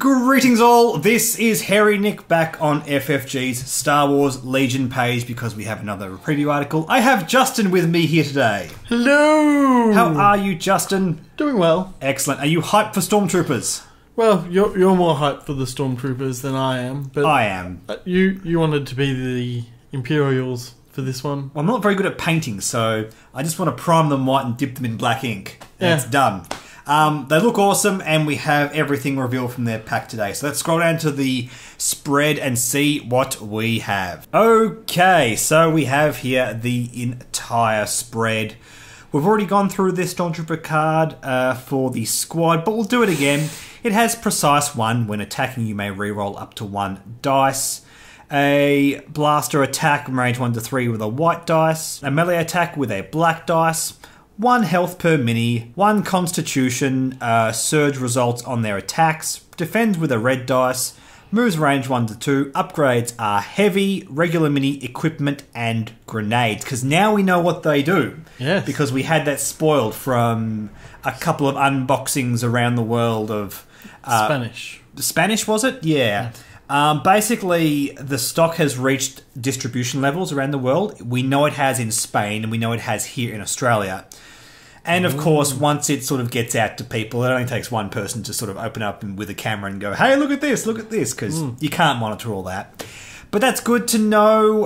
Greetings all, this is Harry Nick back on FFG's Star Wars Legion page because we have another preview article. I have Justin with me here today. Hello! How are you, Justin? Doing well. Excellent. Are you hyped for Stormtroopers? Well, you're more hyped for the Stormtroopers than I am. But I am. You wanted to be the Imperials for this one. Well, I'm not very good at painting, so I just want to prime them white and dip them in black ink. And it's done. They look awesome, and we have everything revealed from their pack today. So let's scroll down to the spread and see what we have. Okay, so we have here the entire spread. We've already gone through this Stormtrooper card for the squad, but we'll do it again. It has Precise 1. When attacking, you may reroll up to 1 dice. A blaster attack, range 1 to 3 with a white dice. A melee attack with a black dice. 1 health per mini, 1 constitution, surge results on their attacks, defends with a red dice, moves range 1 to 2, upgrades are heavy, regular mini, equipment, and grenades. Because now we know what they do. Yes. Because we had that spoiled from a couple of unboxings around the world of... Spanish. Spanish, was it? Yeah. Basically, the stock has reached distribution levels around the world. We know it has in Spain, and we know it has here in Australia. And of course, once it sort of gets out to people, it only takes one person to sort of open up with a camera and go, hey, look at this, because you can't monitor all that. But that's good to know.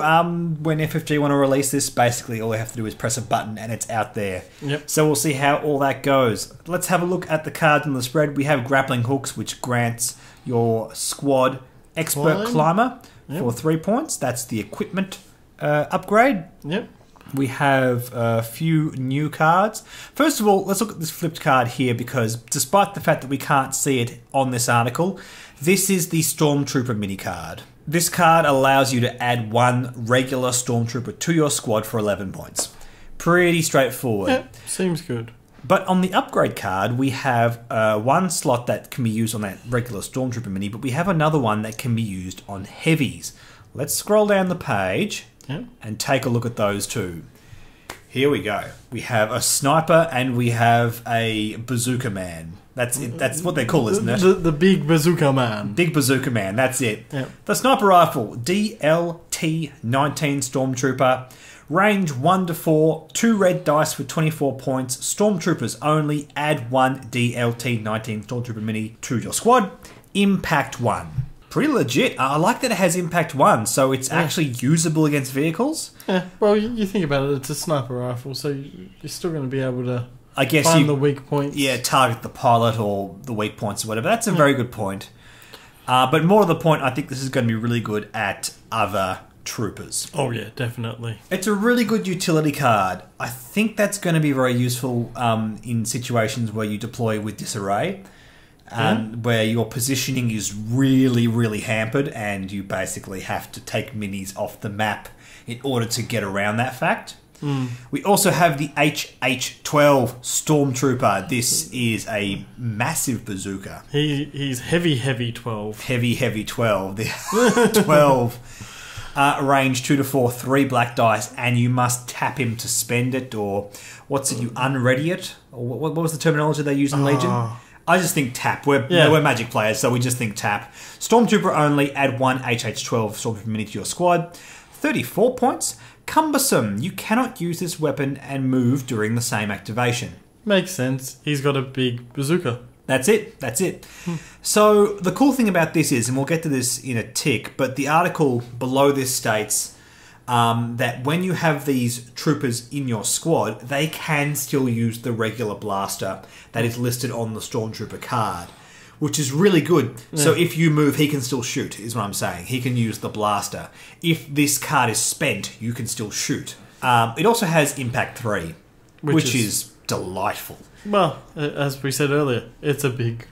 When FFG want to release this, basically all they have to do is press a button and it's out there. Yep. So we'll see how all that goes. Let's have a look at the cards on the spread. We have grappling hooks, which grants your squad expert climber for 3 points. That's the equipment upgrade. Yep. We have a few new cards. First of all, let's look at this flipped card here because despite the fact that we can't see it on this article, this is the Stormtrooper mini card. This card allows you to add 1 regular Stormtrooper to your squad for 11 points. Pretty straightforward. Yep, seems good. But on the upgrade card, we have 1 slot that can be used on that regular Stormtrooper mini, but we have another one that can be used on heavies. Let's scroll down the page and take a look at those two. Here we go. We have a sniper and we have a bazooka man. That's it. That's what they call, isn't it? The big bazooka man. Big bazooka man, that's it. Yep. The sniper rifle, DLT-19 Stormtrooper. Range 1 to 4, 2 red dice for 24 points. Stormtroopers only. Add 1 DLT-19 Stormtrooper mini to your squad. Impact 1. Pretty legit. I like that it has Impact 1, so it's actually usable against vehicles. Yeah, well, you think about it, it's a sniper rifle, so you're still going to be able to find the weak points. Yeah, target the pilot or the weak points or whatever. That's a very good point. But more to the point, I think this is going to be really good at other troopers. Oh yeah, definitely. It's a really good utility card. I think that's going to be very useful in situations where you deploy with disarray. Where your positioning is really, really hampered and you basically have to take minis off the map in order to get around that fact. We also have the HH-12 Stormtrooper. This is a massive bazooka. He's heavy 12. Heavy 12. The 12 range 2 to 4, 3 black dice, and you must tap him to spend it, or what's it, you unready it? Or what was the terminology they use in Legion? I just think tap. We're Magic players, so we just think tap. Stormtrooper only, add 1 HH-12 Stormtrooper mini to your squad. 34 points. Cumbersome. You cannot use this weapon and move during the same activation. Makes sense. He's got a big bazooka. That's it. So the cool thing about this is, and we'll get to this in a tick, but the article below this states that when you have these troopers in your squad, they can still use the regular blaster that is listed on the Stormtrooper card, which is really good. Yeah. So if you move, he can still shoot, is what I'm saying. He can use the blaster. If this card is spent, you can still shoot. It also has Impact 3, which is delightful. Well, as we said earlier, it's a big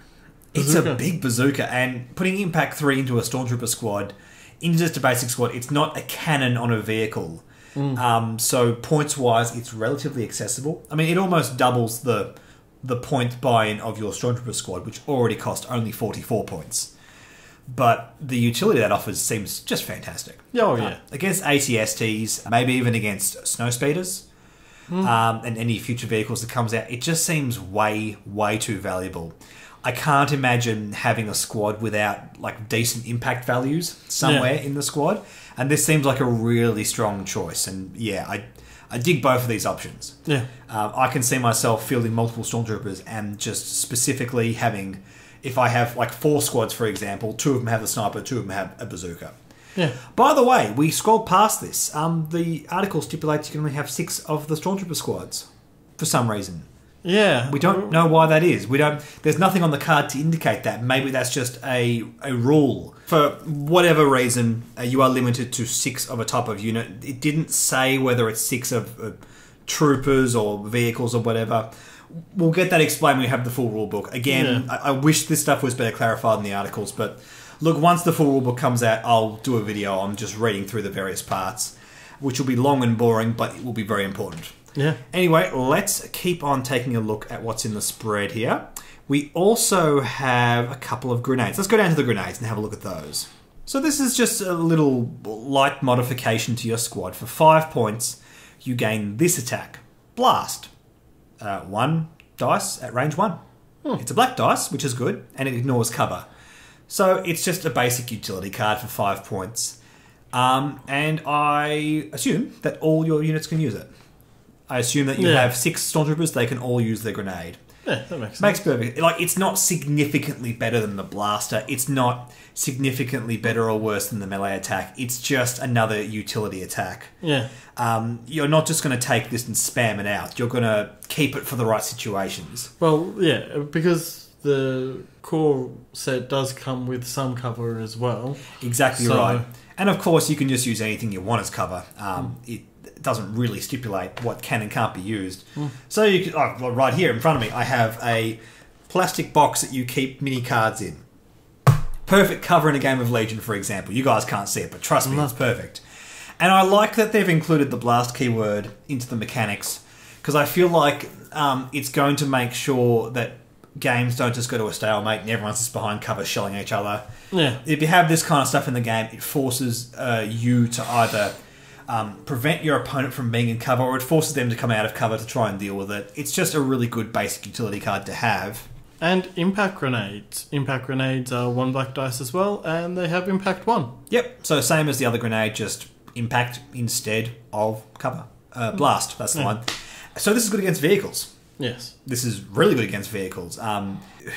bazooka. It's a big bazooka, and putting Impact 3 into a Stormtrooper squad, into just a basic squad, it's not a cannon on a vehicle. So points-wise, it's relatively accessible. I mean, it almost doubles the point buy-in of your Stormtrooper squad, which already cost only 44 points. But the utility that offers seems just fantastic. Oh, yeah. Against ATSTs, maybe even against snowspeeders, and any future vehicles that comes out, it just seems way, way too valuable. I can't imagine having a squad without like decent impact values somewhere in the squad. And this seems like a really strong choice. And yeah, I dig both of these options. Yeah. I can see myself fielding multiple Stormtroopers and just specifically having, if I have like 4 squads, for example, 2 of them have the sniper, 2 of them have a bazooka. Yeah. By the way, we scrolled past this. The article stipulates you can only have 6 of the Stormtrooper squads for some reason. Yeah. We don't know why that is. There's nothing on the card to indicate that. Maybe that's just a rule. For whatever reason, you are limited to 6 of a type of unit. It didn't say whether it's 6 of troopers or vehicles or whatever. We'll get that explained when we have the full rule book. Again, I wish this stuff was better clarified in the articles, but look, once the full rule book comes out, I'll do a video on just reading through the various parts, which will be long and boring, but it will be very important. Yeah. Anyway, let's keep on taking a look at what's in the spread here. We also have a couple of grenades. Let's go down to the grenades and have a look at those. So this is just a little light modification to your squad. For 5 points, you gain this attack. Blast. 1 dice at range 1. It's a black dice, which is good, and it ignores cover. So it's just a basic utility card for 5 points. And I assume that all your units can use it. I assume that you have 6 Stormtroopers, they can all use their grenade. Yeah, that makes sense. Makes perfect. Like, it's not significantly better than the blaster. It's not significantly better or worse than the melee attack. It's just another utility attack. Yeah. You're not just going to take this and spam it out. You're going to keep it for the right situations. Well, yeah, because the core set does come with some cover as well. Exactly right. And of course, you can just use anything you want as cover. It doesn't really stipulate what can and can't be used. So you can, right here in front of me, I have a plastic box that you keep mini cards in. Perfect cover in a game of Legion, for example. You guys can't see it, but trust me, it's perfect. And I like that they've included the blast keyword into the mechanics, because I feel like it's going to make sure that games don't just go to a stalemate and everyone's just behind cover shelling each other. Yeah. If you have this kind of stuff in the game, it forces you to either prevent your opponent from being in cover, or it forces them to come out of cover to try and deal with it. It's just a really good basic utility card to have. And impact grenades. Impact grenades are 1 black dice as well, and they have impact 1. Yep, so same as the other grenade, just impact instead of cover. Blast, that's the one. So this is good against vehicles. Yes. This is really good against vehicles.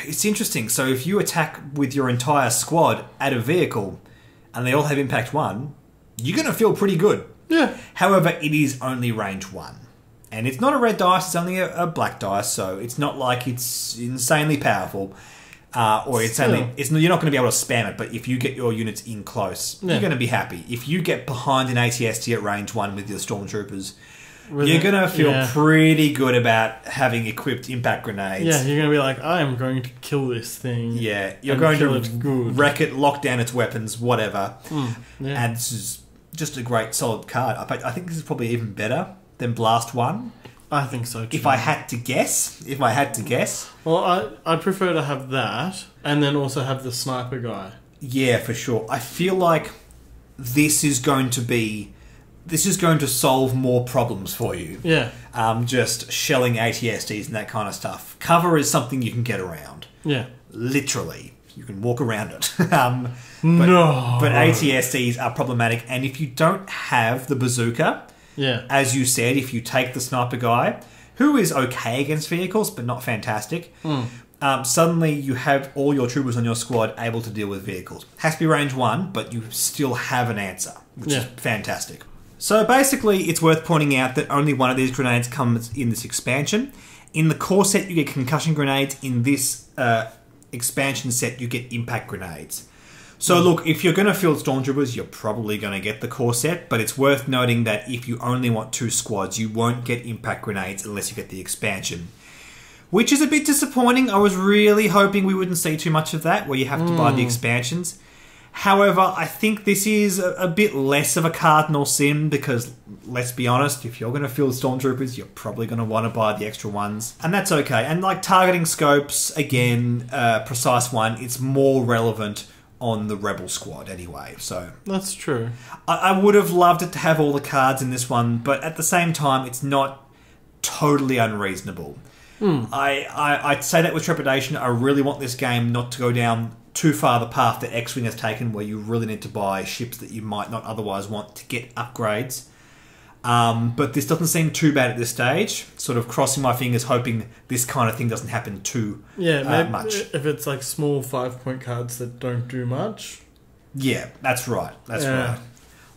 It's interesting. So if you attack with your entire squad at a vehicle and they all have impact 1, you're going to feel pretty good. Yeah. However, it is only range 1. And it's not a red dice, it's only a black dice, so it's not like it's insanely powerful. Or it's only you're not going to be able to spam it, but if you get your units in close, you're going to be happy. If you get behind an ATST at range 1 with your Stormtroopers, you're going to feel pretty good about having equipped impact grenades. Yeah, you're going to be like, I am going to kill this thing. Yeah, you're going to wreck it, lock down its weapons, whatever. And this is just a great, solid card. I think this is probably even better than Blast 1. I think so too. If I had to guess. Well, I'd prefer to have that, and then also have the sniper guy. Yeah, for sure. I feel like this is going to solve more problems for you. Yeah. Just shelling ATSTs and that kind of stuff. Cover is something you can get around. Yeah. Literally. You can walk around it. But ATSTs are problematic, and if you don't have the bazooka, as you said, if you take the sniper guy, who is okay against vehicles but not fantastic, suddenly you have all your troopers on your squad able to deal with vehicles. Has to be range 1, but you still have an answer, which is fantastic. So basically, it's worth pointing out that only one of these grenades comes in this expansion. In the core set, you get concussion grenades. In this expansion set, you get impact grenades. So look, if you're going to field Stormtroopers, you're probably going to get the core set, but it's worth noting that if you only want 2 squads, you won't get impact grenades unless you get the expansion. Which is a bit disappointing. I was really hoping we wouldn't see too much of that, where you have to buy the expansions. However, I think this is a bit less of a cardinal sin, because, let's be honest, if you're going to field Stormtroopers, you're probably going to want to buy the extra ones. And that's okay. And like targeting scopes, again, Precise 1, it's more relevant on the Rebel squad anyway, so... That's true. I would have loved it to have all the cards in this one, but at the same time, it's not totally unreasonable. I'd say that with trepidation. I really want this game not to go down too far the path that X-Wing has taken, where you really need to buy ships that you might not otherwise want to get upgrades. But this doesn't seem too bad at this stage. Sort of crossing my fingers, hoping this kind of thing doesn't happen too much. If it's like small 5-point cards that don't do much. Yeah, that's right. That's right.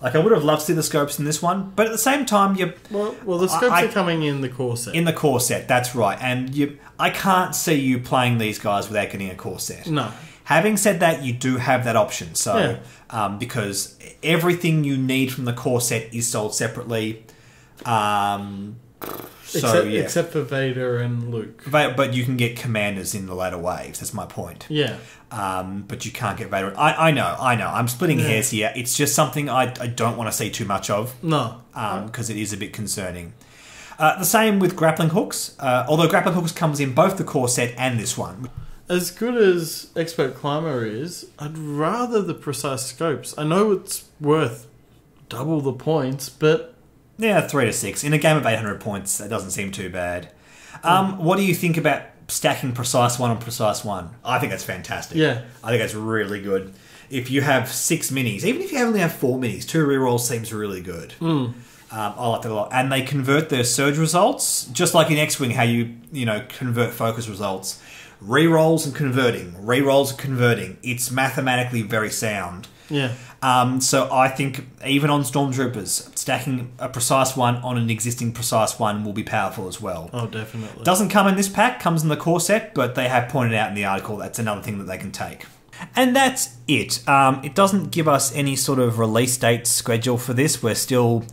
Like, I would have loved to see the scopes in this one, but at the same time, Well, the scopes are coming in the core set. In the core set, that's right. And I can't see you playing these guys without getting a core set. No. Having said that, you do have that option. So, because everything you need from the core set is sold separately. Except for Vader and Luke. But you can get commanders in the later waves. That's my point. Yeah. But you can't get Vader. I know. I'm splitting hairs here. It's just something I don't want to see too much of. No. Because it is a bit concerning. The same with grappling hooks. Although grappling hooks comes in both the core set and this one. As good as Expert Climber is, I'd rather the precise scopes. I know it's worth double the points, but... Yeah, 3 to 6. In a game of 800 points, that doesn't seem too bad. What do you think about stacking Precise 1 on Precise 1? I think that's fantastic. Yeah. I think that's really good. If you have 6 minis, even if you only have 4 minis, 2 rerolls seems really good. I like that a lot. And they convert their surge results, just like in X-Wing, how you convert focus results. Rerolls and converting. Rerolls and converting. It's mathematically very sound. Yeah. So I think even on Stormtroopers, stacking a Precise 1 on an existing Precise 1 will be powerful as well. Oh, definitely. Doesn't come in this pack, comes in the core set, but they have pointed out in the article that's another thing that they can take. And that's it. It doesn't give us any sort of release date schedule for this. We're still,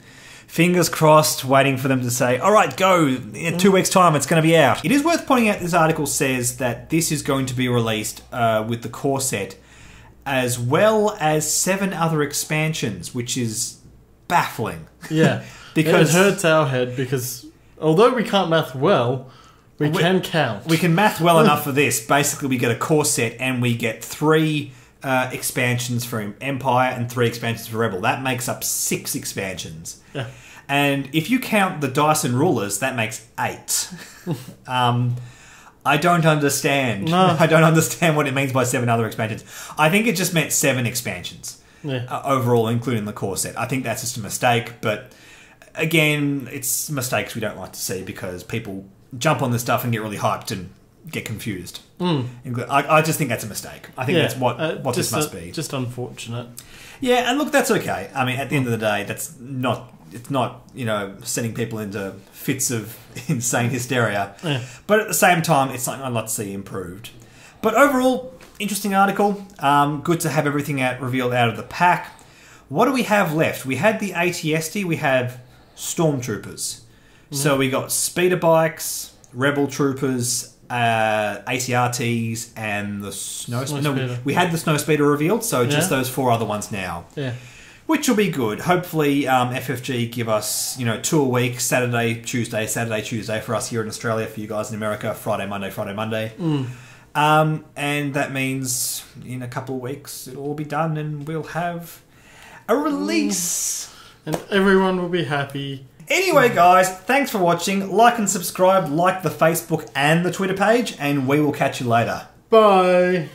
fingers crossed, waiting for them to say, all right, go, in 2 weeks' time, it's going to be out. It is worth pointing out this article says that this is going to be released with the core set, as well as 7 other expansions, which is baffling. Yeah. Because it hurts our head because although we can't math well, we can count. We can math well enough for this. Basically, we get a core set and we get 3 expansions for Empire and 3 expansions for Rebel. That makes up 6 expansions. Yeah. And if you count the Dyson rulers, that makes 8. I don't understand. No. I don't understand what it means by 7 other expansions. I think it just meant 7 expansions overall, including the core set. I think that's just a mistake, but again, it's mistakes we don't like to see because people jump on this stuff and get really hyped and get confused. I just think that's a mistake. I think that's what this must be. Just unfortunate. Yeah, and look, that's okay. I mean, at the end of the day, it's not sending people into fits of insane hysteria. Yeah. But at the same time, it's something I'd like to see improved. But overall, interesting article. Good to have everything revealed out of the pack. What do we have left? We had the ATST, we have Stormtroopers. So we got speeder bikes, Rebel Troopers, ACRTs, and the Snowspeeder. No, we had the Snowspeeder revealed, so just those 4 other ones now. Yeah. Which will be good. Hopefully, FFG give us 2 a week, Saturday, Tuesday for us here in Australia, for you guys in America, Friday, Monday. And that means in a couple of weeks it'll all be done and we'll have a release. And everyone will be happy. Anyway, guys, thanks for watching. Like and subscribe, like the Facebook and the Twitter page, and we will catch you later. Bye.